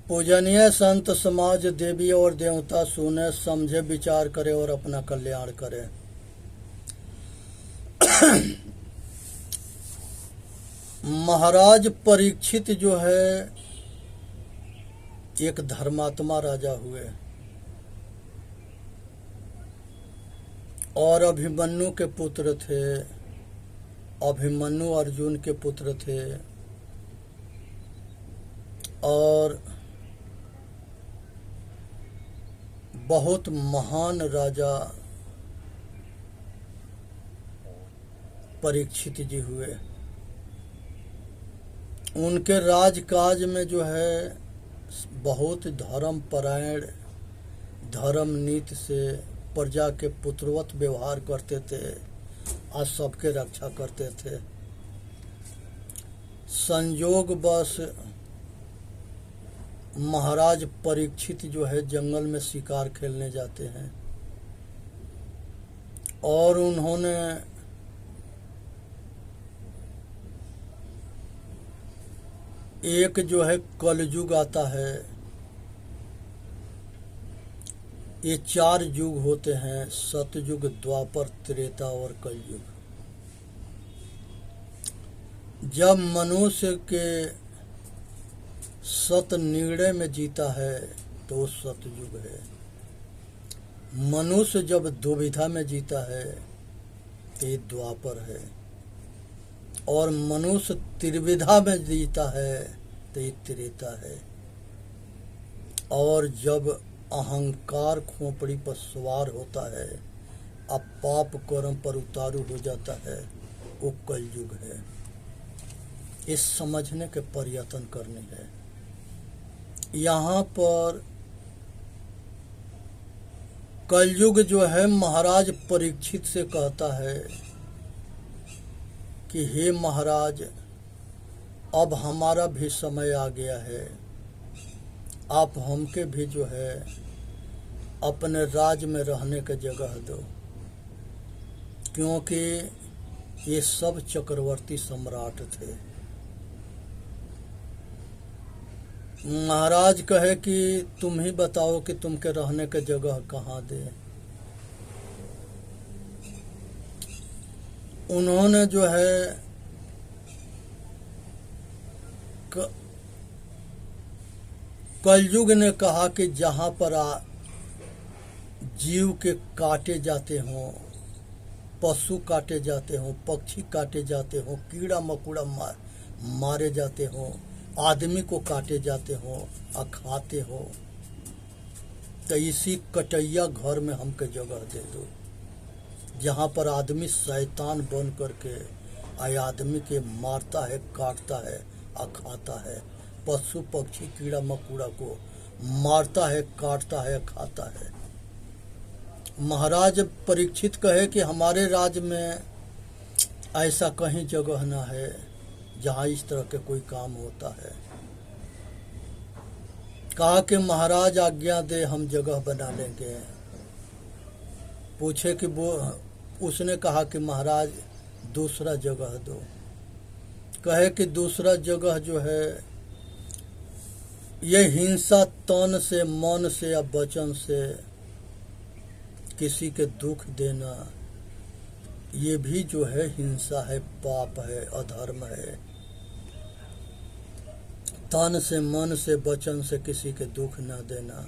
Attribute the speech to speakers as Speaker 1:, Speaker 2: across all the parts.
Speaker 1: पूजनीय संत समाज देवी और देवता सुने समझे विचार करे और अपना कल्याण करे। महाराज परीक्षित जो है एक धर्मात्मा राजा हुए और अभिमन्यु के पुत्र थे। अभिमन्यु अर्जुन के पुत्र थे और बहुत महान राजा परीक्षित जी हुए। उनके राजकाज में जो है बहुत धर्म परायण, धर्म नीति से प्रजा के पुत्रवत व्यवहार करते थे और सबके रक्षा करते थे। संयोगवश महाराज परीक्षित जो है जंगल में शिकार खेलने जाते हैं और उन्होंने एक जो है कलयुग आता है। ये 4 युग होते हैं, सतयुग, द्वापर, त्रेता और कलयुग। जब मनुष्य के सत निर्णय में जीता है तो वो सतयुग है। मनुष्य जब दुविधा में जीता है तो ये द्वापर है और मनुष्य त्रिविधा में जीता है तो ये त्रेता है। और जब अहंकार खोपड़ी पर सवार होता है, अब पाप कर्म पर उतारू हो जाता है, वो कलयुग है। इस समझने के प्रयत्न करने हैं। यहाँ पर कलयुग जो है महाराज परीक्षित से कहता है कि हे महाराज, अब हमारा भी समय आ गया है, आप हमके भी जो है अपने राज में रहने का जगह दो, क्योंकि ये सब चक्रवर्ती सम्राट थे। महाराज कहे कि तुम ही बताओ कि तुमके रहने का जगह कहाँ दे। उन्होंने जो है कलयुग ने कहा कि जहाँ पर जीव के काटे जाते हों, पशु काटे जाते हों, पक्षी काटे जाते हों, कीड़ा मकोड़ा मारे जाते हों, आदमी को काटे जाते हों और खाते हो, तो इसी कटैया घर में हमके जगह दे दो, जहाँ पर आदमी शैतान बन करके आदमी के मारता है, काटता है और खाता है, पशु पक्षी कीड़ा मकोड़ा को मारता है, काटता है, खाता है। महाराज परीक्षित कहे कि हमारे राज्य में ऐसा कहीं जगह ना है जहाँ इस तरह के कोई काम होता है। कहा कि महाराज आज्ञा दे, हम जगह बना लेंगे। पूछे कि वो, उसने कहा कि महाराज दूसरा जगह दो। कहे कि दूसरा जगह जो है ये हिंसा तन से, मन से या वचन से किसी के दुख देना, ये भी जो है हिंसा है, पाप है, अधर्म है। तन से, मन से, वचन से किसी के दुख न देना।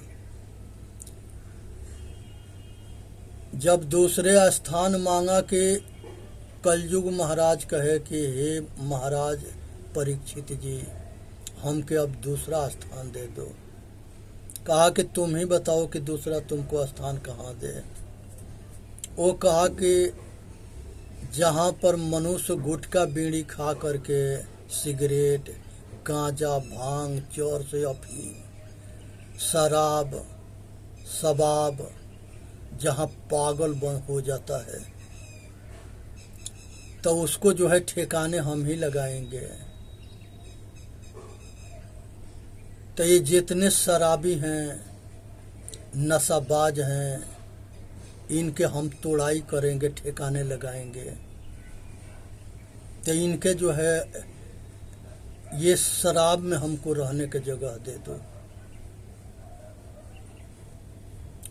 Speaker 1: जब दूसरे स्थान मांगा कि कलयुग महाराज कहे कि हे महाराज परीक्षित जी, हमके अब दूसरा स्थान दे दो। कहा कि तुम ही बताओ कि दूसरा तुमको स्थान कहाँ दे। वो कहा कि जहाँ पर मनुष्य गुटखा बीड़ी खा करके, सिगरेट, गांजा, भांग, चोर से अफीम, शराब, शबाब, जहाँ पागल बन हो जाता है, तो उसको जो है ठिकाने हम ही लगाएंगे। तो ये जितने शराबी हैं, नशाबाज हैं, इनके हम तोड़ाई करेंगे, ठिकाने लगाएंगे। तो इनके जो है ये शराब में हमको रहने की जगह दे दो।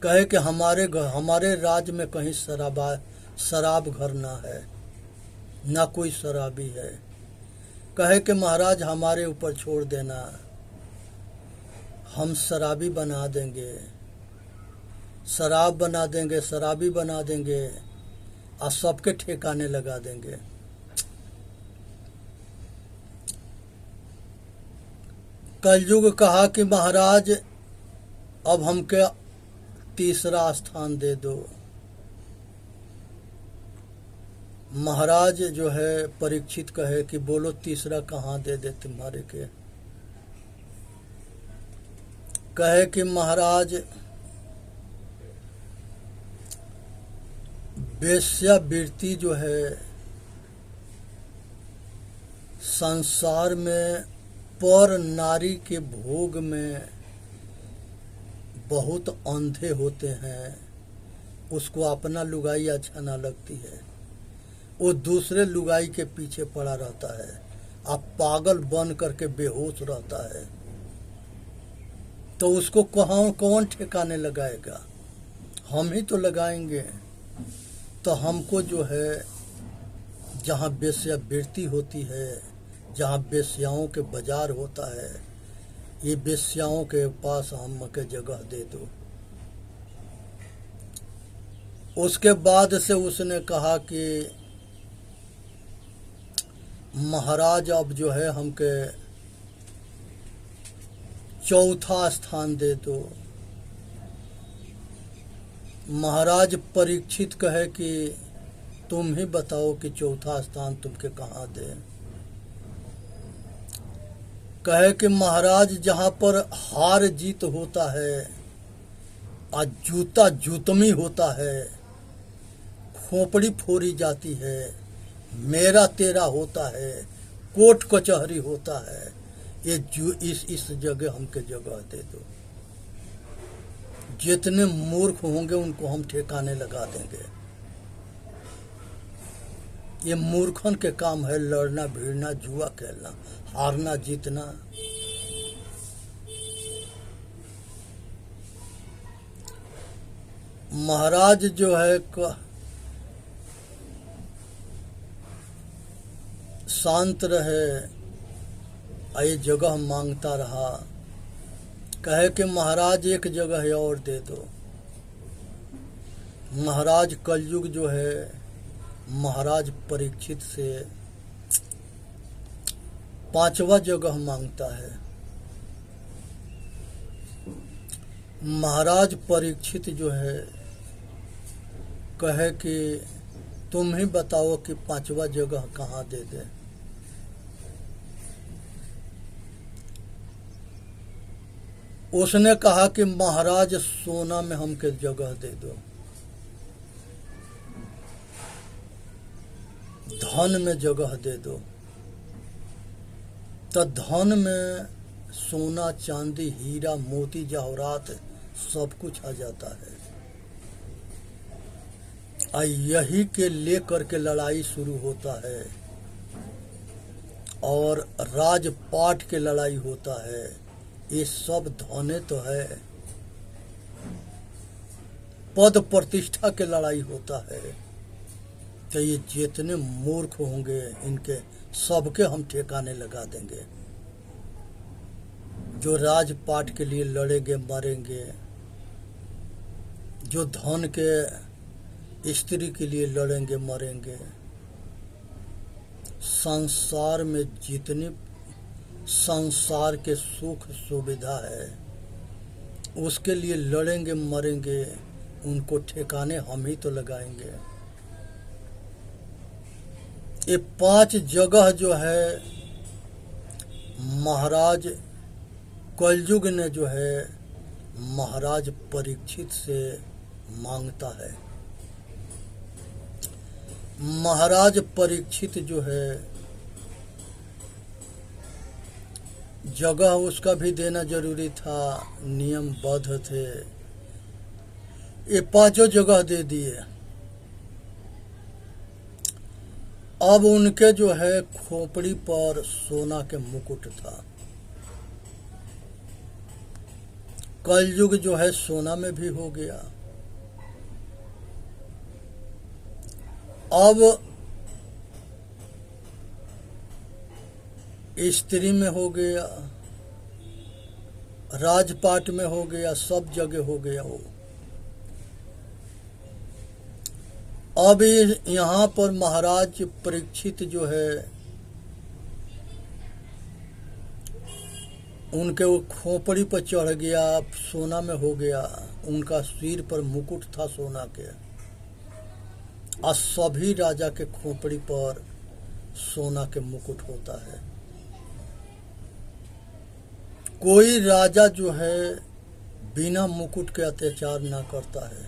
Speaker 1: कहे कि हमारे राज्य में कहीं शराब घर ना है, ना कोई शराबी है। कहे कि महाराज हमारे ऊपर छोड़ देना, हम शराबी बना देंगे, शराब बना देंगे, शराबी बना देंगे और सबके ठिकाने लगा देंगे। कलयुग कहा कि महाराज अब हमके तीसरा स्थान दे दो। महाराज जो है परीक्षित कहे कि बोलो तीसरा कहाँ दे दे तुम्हारे के। कहे कि महाराज वेश्यावृत्ति जो है संसार में पर नारी के भोग में बहुत अंधे होते हैं, उसको अपना लुगाई अच्छा ना लगती है, वो दूसरे लुगाई के पीछे पड़ा रहता है, अब पागल बन करके बेहोश रहता है, तो उसको कौन ठिकाने लगाएगा? हम ही तो लगाएंगे। तो हमको जो है जहाँ वेश्यावृत्ति होती है, जहाँ वेश्याओं के बाजार होता है, ये वेश्याओं के पास हमके जगह दे दो। उसके बाद से उसने कहा कि महाराज अब जो है हमके चौथा स्थान दे दो। महाराज परीक्षित कहे कि तुम ही बताओ कि चौथा स्थान तुमके कहाँ दे। कहे कि महाराज जहाँ पर हार जीत होता है और जूता जूतमी होता है, खोपड़ी फोड़ी जाती है, मेरा तेरा होता है, कोर्ट कचहरी होता है, ये इस जगह हमके जगह दे दो। जितने मूर्ख होंगे उनको हम ठिकाने लगा देंगे। ये मूर्खन के काम है लड़ना भिड़ना, जुआ खेलना, हारना जीतना। महाराज जो है शांत रहे, ये जगह मांगता रहा। कहे कि महाराज एक जगह और दे दो। महाराज कलयुग जो है महाराज परीक्षित से 5वां जगह मांगता है। महाराज परीक्षित जो है कहे कि तुम ही बताओ कि 5वां जगह कहाँ दे दे। उसने कहा कि महाराज सोना में हमके जगह दे दो, धन में जगह दे दो। तो धन में सोना चांदी हीरा मोती जवाहरात सब कुछ आ जाता है। यही के लेकर के लड़ाई शुरू होता है और राजपाट के लड़ाई होता है। ये सब धने तो है, पद प्रतिष्ठा के लड़ाई होता है। तो ये जितने मूर्ख होंगे इनके सबके हम ठिकाने लगा देंगे। जो राजपाट के लिए लड़ेंगे मरेंगे, जो धन के स्त्री के लिए लड़ेंगे मरेंगे। संसार में जितनी संसार के सुख सुविधा है उसके लिए लड़ेंगे मरेंगे, उनको ठिकाने हम ही तो लगाएंगे। ये 5 जगह जो है महाराज कलयुग ने जो है महाराज परीक्षित से मांगता है। महाराज परीक्षित जो है जगह उसका भी देना जरूरी था, नियमबद्ध थे। ये 5 जगह दे दिए। अब उनके जो है खोपड़ी पर सोना के मुकुट था। कलयुग जो है सोना में भी हो गया। अब स्त्री में हो गया, राजपाट में हो गया, सब जगह हो गया वो। अब यहाँ पर महाराज परीक्षित जो है उनके वो खोपड़ी पर चढ़ गया, सोना में हो गया। उनका सिर पर मुकुट था सोना के, और सभी राजा के खोपड़ी पर सोना के मुकुट होता है। कोई राजा जो है बिना मुकुट के अत्याचार ना करता है।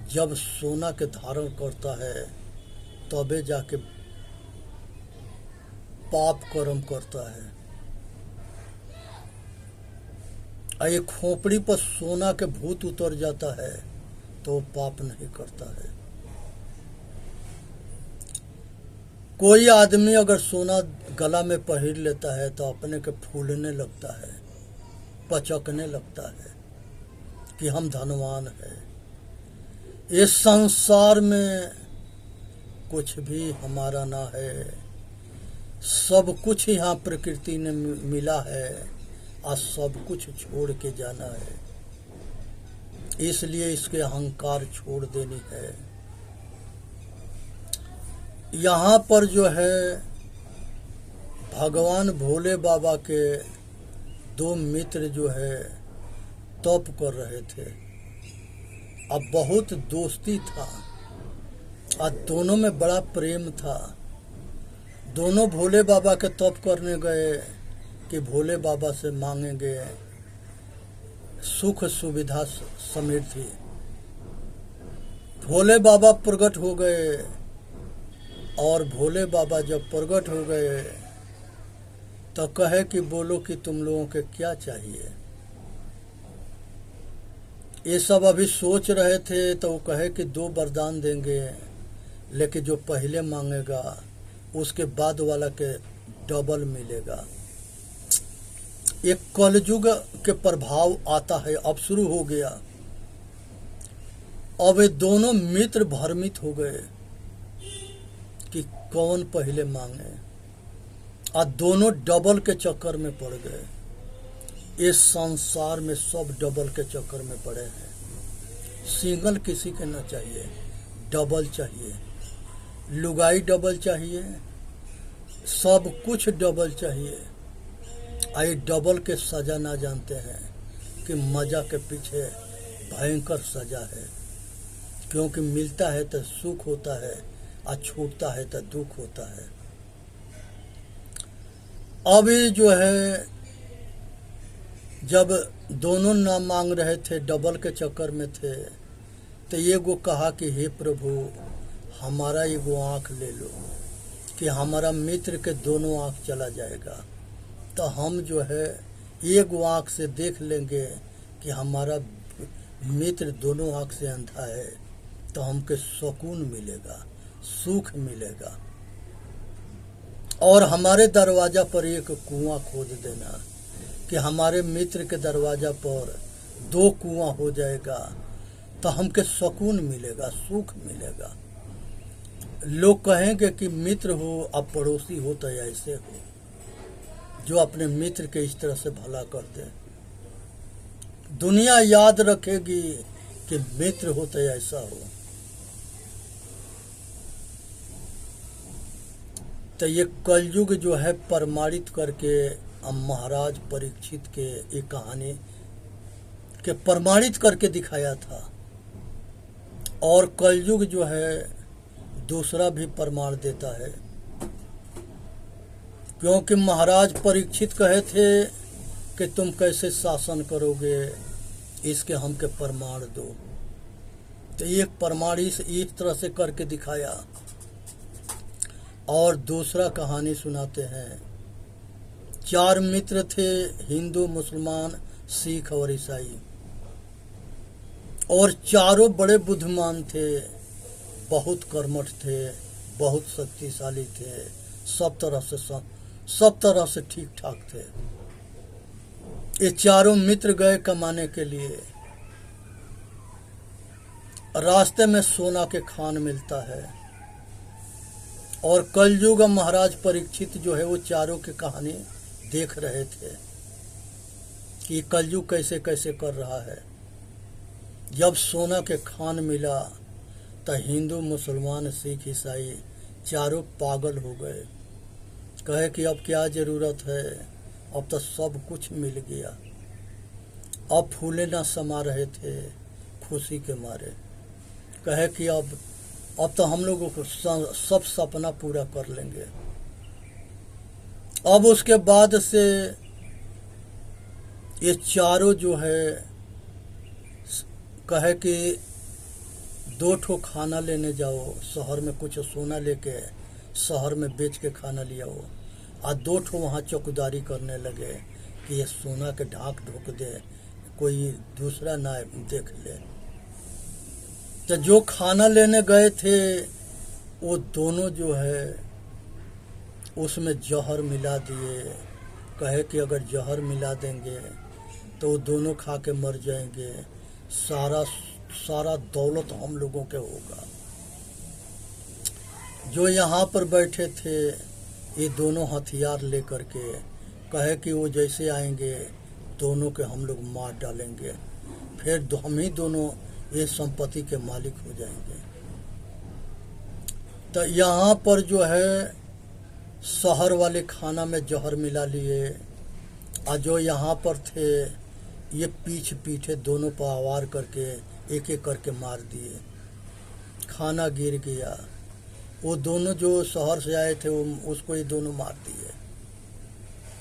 Speaker 1: जब सोना के धारण करता है तबे जाके पाप कर्म करता है। ये खोपड़ी पर सोना के भूत उतर जाता है तो पाप नहीं करता है। कोई आदमी अगर सोना गला में पहन लेता है तो अपने के फूलने लगता है, पचकने लगता है कि हम धनवान है। इस संसार में कुछ भी हमारा ना है, सब कुछ यहाँ प्रकृति ने मिला है और सब कुछ छोड़ के जाना है। इसलिए इसके अहंकार छोड़ देनी है। यहाँ पर जो है भगवान भोले बाबा के दो मित्र जो है तप कर रहे थे। अब बहुत दोस्ती था और दोनों में बड़ा प्रेम था। दोनों भोले बाबा के तप करने गए कि भोले बाबा से मांगेंगे सुख सुविधा समृद्धि। भोले बाबा प्रकट हो गए और भोले बाबा जब प्रकट हो गए तो कहे कि बोलो कि तुम लोगों के क्या चाहिए। ये सब अभी सोच रहे थे तो वो कहे कि 2 वरदान देंगे, लेकिन जो पहले मांगेगा उसके बाद वाला के डबल मिलेगा। एक कलयुग के प्रभाव आता है, अब शुरू हो गया। अब ये दोनों मित्र भ्रमित हो गए कि कौन पहले मांगे, और दोनों डबल के चक्कर में पड़ गए। इस संसार में सब डबल के चक्कर में पड़े हैं। सिंगल किसी के ना चाहिए, डबल चाहिए। लुगाई डबल चाहिए, सब कुछ डबल चाहिए। आई डबल के सजा ना जानते हैं कि मजा के पीछे भयंकर सजा है। क्योंकि मिलता है तो सुख होता है और छूटता है तो दुख होता है। अभी जो है जब दोनों ना मांग रहे थे, डबल के चक्कर में थे, तो ये गो कहा कि हे प्रभु हमारा ये गो आँख ले लो कि हमारा मित्र के दोनों आँख चला जाएगा। तो हम जो है एक आँख से देख लेंगे कि हमारा मित्र दोनों आँख से अंधा है, तो हमके सुकून मिलेगा, सुख मिलेगा। और हमारे दरवाजा पर एक कुआं खोद देना कि हमारे मित्र के दरवाजा पर 2 कुआं हो जाएगा, तो हमके सुकून मिलेगा, सुख मिलेगा। लोग कहेंगे कि मित्र हो अब पड़ोसी हो तो ऐसे हो, जो अपने मित्र के इस तरह से भला करते। दुनिया याद रखेगी कि मित्र हो तो ऐसा हो। तो ये कलयुग जो है प्रमाणित करके महाराज परीक्षित के एक कहानी के प्रमाणित करके दिखाया था। और कलयुग जो है दूसरा भी प्रमाण देता है। क्योंकि महाराज परीक्षित कहे थे कि तुम कैसे शासन करोगे, इसके हमके प्रमाण दो। तो एक प्रमाण इस तरह से करके दिखाया। और दूसरा कहानी सुनाते हैं। 4 मित्र थे, हिंदू, मुसलमान, सिख और ईसाई, और चारों बड़े बुद्धिमान थे, बहुत कर्मठ थे, बहुत शक्तिशाली थे, सब तरह से ठीक ठाक थे। ये चारों मित्र गए कमाने के लिए। रास्ते में सोना के खान मिलता है और कलयुग महाराज परीक्षित जो है वो चारों की कहानी देख रहे थे कि कलयुग कैसे कैसे कर रहा है। जब सोना के खान मिला तो हिंदू मुसलमान सिख ईसाई चारों पागल हो गए। कहे कि अब क्या ज़रूरत है, अब तो सब कुछ मिल गया। अब फूले ना समा रहे थे खुशी के मारे। कहे कि अब तो हम लोगों को सब सपना पूरा कर लेंगे। अब उसके बाद से ये चारों जो है कहे कि 2 ठो खाना लेने जाओ, शहर में कुछ सोना लेके शहर में बेच के खाना ले आओ। और 2 ठो वहाँ चौकीदारी करने लगे कि ये सोना के ढाक ढोक दे, कोई दूसरा ना देख ले। तो जो खाना लेने गए थे वो दोनों जो है उसमें जहर मिला दिए। कहे कि अगर जहर मिला देंगे तो वो दोनों खा के मर जाएंगे, सारा दौलत हम लोगों के होगा। जो यहाँ पर बैठे थे ये दोनों हथियार लेकर के कहे कि वो जैसे आएंगे दोनों के हम लोग मार डालेंगे, फिर हम ही दोनों ये संपत्ति के मालिक हो जाएंगे। तो यहाँ पर जो है शहर वाले खाना में जहर मिला लिए और जो यहाँ पर थे ये पीछे दोनों पर आवार करके एक एक करके मार दिए। खाना गिर गया। वो दोनों जो शहर से आए थे उसको ये दोनों मार दिए।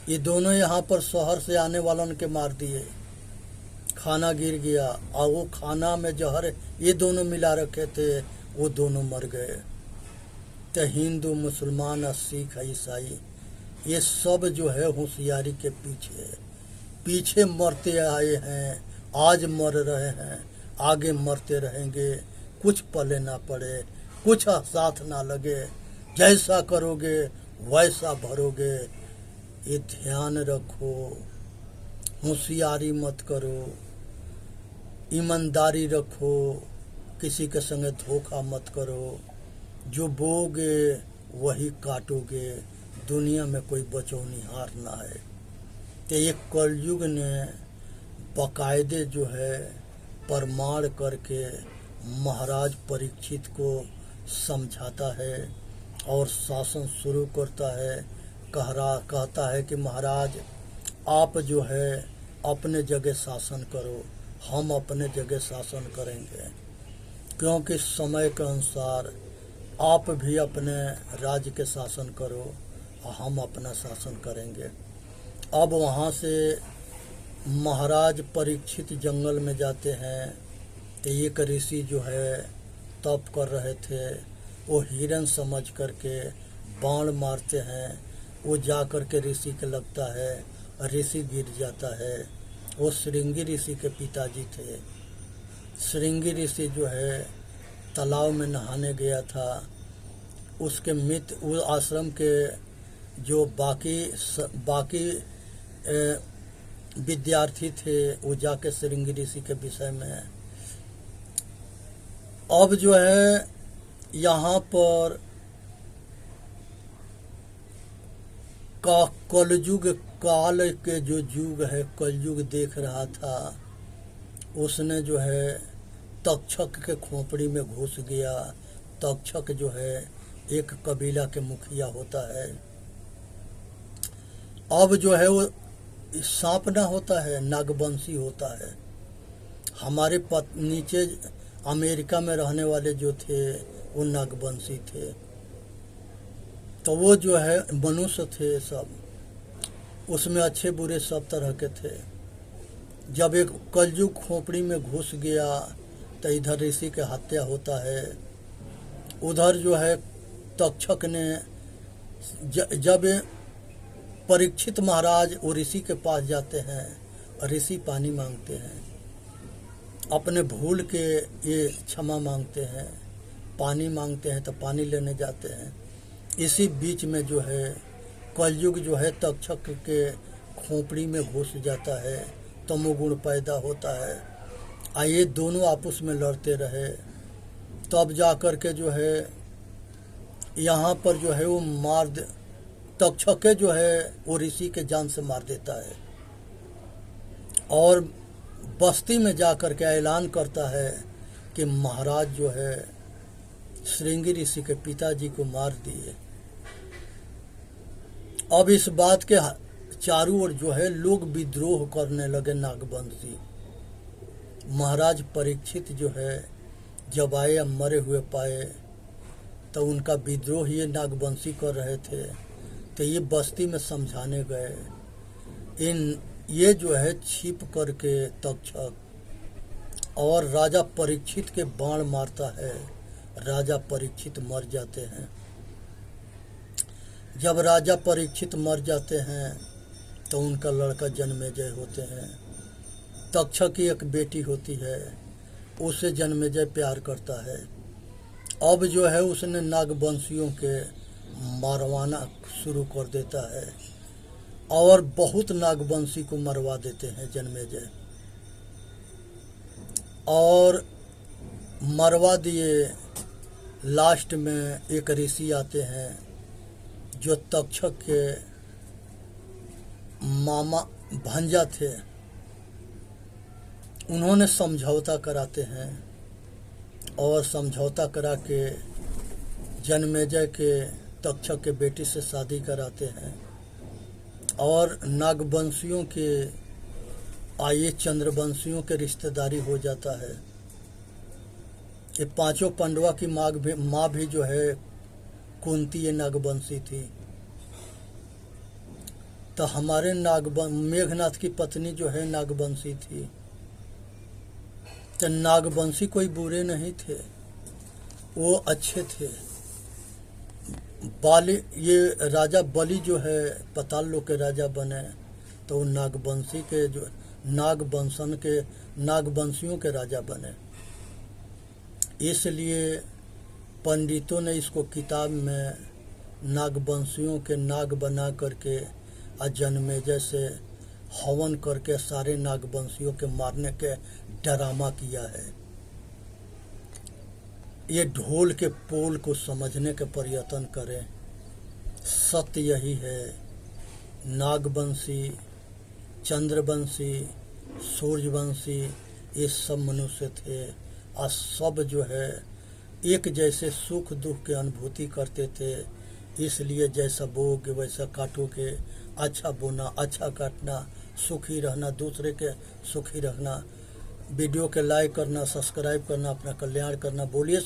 Speaker 1: ये दोनों यहाँ पर शहर से आने वालों के मार दिए। खाना गिर गया और वो खाना में जहर ये दोनों मिला रखे थे, वो दोनों मर गए। तो हिंदू मुसलमान सिख ईसाई ये सब जो है होशियारी के पीछे मरते आए हैं, आज मर रहे हैं, आगे मरते रहेंगे। कुछ पले ना पड़े, कुछ साथ ना लगे, जैसा करोगे वैसा भरोगे। ये ध्यान रखो, होशियारी मत करो, ईमानदारी रखो, किसी के संगे धोखा मत करो। जो बोगे वही काटोगे, दुनिया में कोई बचौनिहार ना है। तो ये कलयुग ने बाकायदे जो है प्रमाण करके महाराज परीक्षित को समझाता है और शासन शुरू करता है। कहता है कि महाराज आप जो है अपने जगह शासन करो, हम अपने जगह शासन करेंगे, क्योंकि समय के अनुसार आप भी अपने राज्य के शासन करो और हम अपना शासन करेंगे। अब वहाँ से महाराज परीक्षित जंगल में जाते हैं तो एक ऋषि जो है तप कर रहे थे, वो हिरण समझ करके बाण मारते हैं। वो जा कर के ऋषि के लगता है, ऋषि गिर जाता है। वो श्रृंगी ऋषि के पिताजी थे। श्रृंगी ऋषि जो है तालाब में नहाने गया था। उसके मित्र उस आश्रम के जो बाकी विद्यार्थी थे वो जाके श्रृंगी ऋषि के विषय में। अब जो है यहाँ पर का कलयुग काल के जो युग है, कलयुग देख रहा था। उसने जो है तक्षक के खोपड़ी में घुस गया। तक्षक जो है एक कबीला के मुखिया होता है। अब जो है वो सांप ना होता है, नागवंशी होता है। हमारे नीचे अमेरिका में रहने वाले जो थे वो नागवंशी थे। तो वो जो है मनुष्य थे सब, उसमें अच्छे बुरे सब तरह के थे। जब एक कलयुग खोपड़ी में घुस गया तो इधर ऋषि के हत्या होता है, उधर जो है तक्षक ने जब परीक्षित महाराज वो ऋषि के पास जाते हैं, ऋषि पानी मांगते हैं, अपने भूल के ये क्षमा मांगते हैं, पानी मांगते हैं तो पानी लेने जाते हैं। इसी बीच में जो है कलयुग जो है तक्षक के खोपड़ी में घुस जाता है। तमोगुण पैदा होता है। ये दोनों आपस में लड़ते रहे, तब जा कर के जो है यहाँ पर जो है वो तक्षके जो है वो ऋषि के जान से मार देता है और बस्ती में जा कर के ऐलान करता है कि महाराज जो है श्रृंगी ऋषि के पिताजी को मार दिए। अब इस बात के चारों ओर जो है लोग विद्रोह करने लगे नागवंशी। महाराज परीक्षित जो है जब आए मरे हुए पाए तो उनका विद्रोह ये नागवंशी कर रहे थे, तो ये बस्ती में समझाने गए। ये जो है छिप करके तक्षक और राजा परीक्षित के बाण मारता है, राजा परीक्षित मर जाते हैं। जब राजा परीक्षित मर जाते हैं तो उनका लड़का जन्मेजय होते हैं। तक्षक की एक बेटी होती है, उसे जन्मेजय प्यार करता है। अब जो है उसने नागवंशियों के मारवाना शुरू कर देता है और बहुत नागवंशी को मरवा देते हैं जन्मेजय। और मरवा दिए, लास्ट में एक ऋषि आते हैं जो तक्षक के मामा भांजा थे। उन्होंने समझौता कराते हैं और समझौता करा के जन्मेजय के तक्षक के बेटी से शादी कराते हैं और नागवंशियों के आइए चंद्रवंशियों के रिश्तेदारी हो जाता है। ये पांचों पांडवा की माँ भी जो है कुंती ये नागवंशी थी। तो हमारे मेघनाथ की पत्नी जो है नागवंशी थी। तो नागवंशी कोई बुरे नहीं थे, वो अच्छे थे। ये राजा बलि जो है पाताल लोक के राजा बने तो वो नागवंशी के जो नागवंशियों के राजा बने। इसलिए पंडितों ने इसको किताब में नागवंशियों के नाग बना करके जन्मेजय से हवन करके सारे नागवंशियों के मारने के ड्रामा किया है। ये ढोल के पोल को समझने के प्रयत्न करें। सत्य यही है, नागवंशी, चंद्रवंशी, सूर्यवंशी ये सब मनुष्य थे और सब जो है एक जैसे सुख दुख के अनुभूति करते थे। इसलिए जैसा बोओगे वैसा काटोगे, अच्छा बोना, अच्छा काटना, सुखी रहना, दूसरे के सुखी रहना। वीडियो के लाइक करना, सब्सक्राइब करना, अपना कल्याण करना। बोलिए।